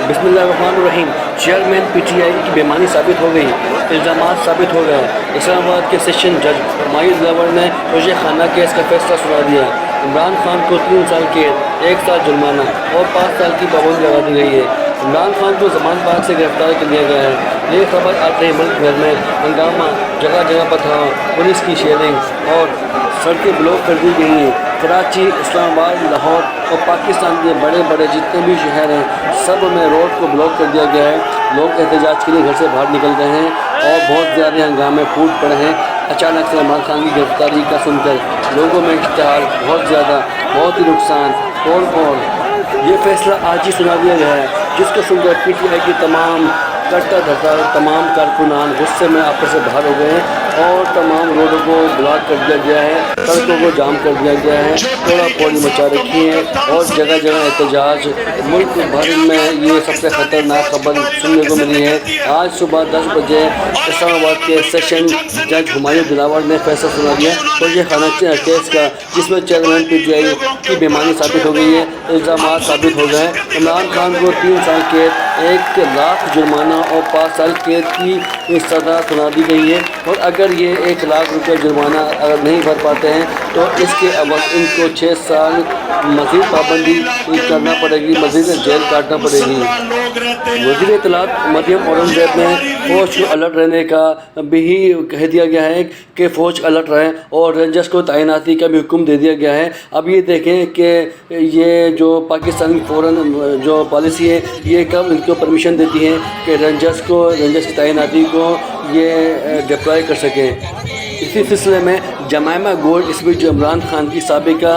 बिस्मिल्लाहिर्रहमानिर्रहीम। Chairman PTI की बेईमानी साबित हो गई, इल्ज़ामात साबित हो गए। इस्लामाबाद के सेशन जज हुमायूं दिलावर ने तोशे खाना केस का फैसला सुना दिया। इमरान खान को 3 साल कैद, 1 साल जुर्माना और 5 साल की पाबंदी लगा दी गई है। इमरान खान को ज़मान पार्क से गिरफ्तार कर लिया गया है। ये खबर आते ही मुल्क भर में हंगामा, जगह जगह पर था, पुलिस की शेयरिंग और सड़कें ब्लॉक कर दी गई हैं। कराची, इस्लामाबाद, लाहौर और पाकिस्तान के बड़े बड़े जितने भी शहर हैं, सब में रोड को ब्लॉक कर दिया गया है। लोग एहतजाज के लिए घर से बाहर निकल गए हैं और बहुत ज़्यादा हंगामे फूट पड़े हैं। अचानक से इमरान खान की गिरफ्तारी का सुनकर लोगों में इश्तिहाल, बहुत ज़्यादा, बहुत ही नुकसान, तोड़। ये फैसला आज ही सुना दिया गया है, जिसको सुनकर PTI की तमाम कट्टर धट्टर तमाम कारकुनान गुस्से में आपस से बाहर हो गए हैं और तमाम रोडों को ब्लॉक कर दिया गया है, सड़कों को जाम कर दिया गया है, थोड़ा पौड़ी मचा रखी है और जगह जगह एहतजाज। मुल्क भर में ये सबसे ख़तरनाक खबर सुनने को मिली है। आज सुबह 10 बजे इस्लामाबाद के सेशन जज हुमायूं दिलावर ने फैसला सुना दिया तोशे खाना केस का, जिसमें चेयरमैन PTI की बेईमानी साबित हो गई है, इल्ज़ामात साबित हो गए। इमरान खान को 3 साल कैद, 1 लाख जुर्माना और 5 साल कैद की सज़ा सुना दी गई है। और अगर ये 1 लाख रुपये जुर्माना अगर नहीं भर पाते हैं तो इसके अवध इनको 6 साल मज़ीद पाबंदी करना पड़ेगी, मज़ीद जेल काटना पड़ेगी। वज़ीर इत्तलात मरियम औरंगज़ेब ने फ़ौज को अलर्ट रहने का भी कह दिया गया है कि फ़ौज अलर्ट रहे और रेंजर्स को तैनाती का भी हुक्म दे दिया गया है। अब ये देखें कि ये जो पाकिस्तान की फ़ौरन जो पॉलिसी है, ये कब इनको परमिशन देती है कि रेंजर्स की तैनाती को ये डिप्लॉय कर सकें। इसी सिलसिले में जमाइमा गोल्ड इस बीच जो इमरान खान की साबिका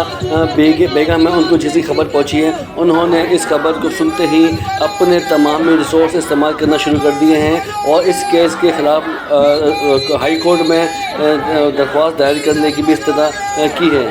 बेगम है, उनको जैसी खबर पहुंची है, उन्होंने इस खबर को सुनते ही अपने तमाम रिसोर्स इस्तेमाल करना शुरू कर दिए हैं और इस केस के ख़िलाफ़ हाई कोर्ट में दरख्वास्त दायर करने की भी इस्तदा की है।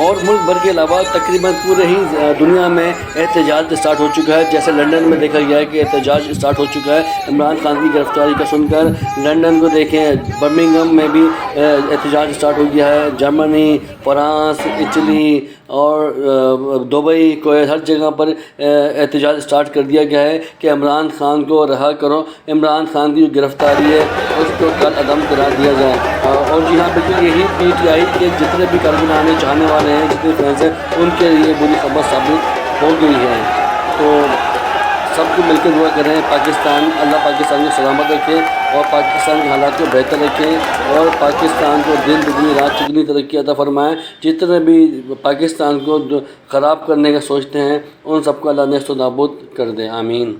और मुल्क भर के अलावा तकरीबन पूरे ही दुनिया में एहतजाज स्टार्ट हो चुका है। जैसे लंदन में देखा गया है कि एहतजाज स्टार्ट हो चुका है इमरान खान की गिरफ्तारी का सुनकर। लंदन को देखें, बर्मिंघम में भी एहतजाज स्टार्ट हो गया है। जर्मनी, फ्रांस, इटली और दुबई को हर जगह पर एहतजाज स्टार्ट कर दिया गया है कि इमरान खान को रहा करो, इमरान खान की जो गिरफ्तारी है उसको कल अदम करार दिया जाए। और जी हाँ, बिल्कुल यही PTI के जितने भी कारकुनान चाहने वाले हैं, जितने फैंस हैं, उनके लिए बुरी खबर साबित हो गई है। तो सबको मिलकर दुआ करें, पाकिस्तान, अल्लाह पाकिस्तान को सलामत रखे और पाकिस्तान के हालात को बेहतर रखें और पाकिस्तान को दिन दुगनी रात चुगनी तरक्की अता फरमाएँ। जितने भी पाकिस्तान को ख़राब करने का सोचते हैं, उन सबको अल्लाह नेस्त नाबूद कर दे, आमीन।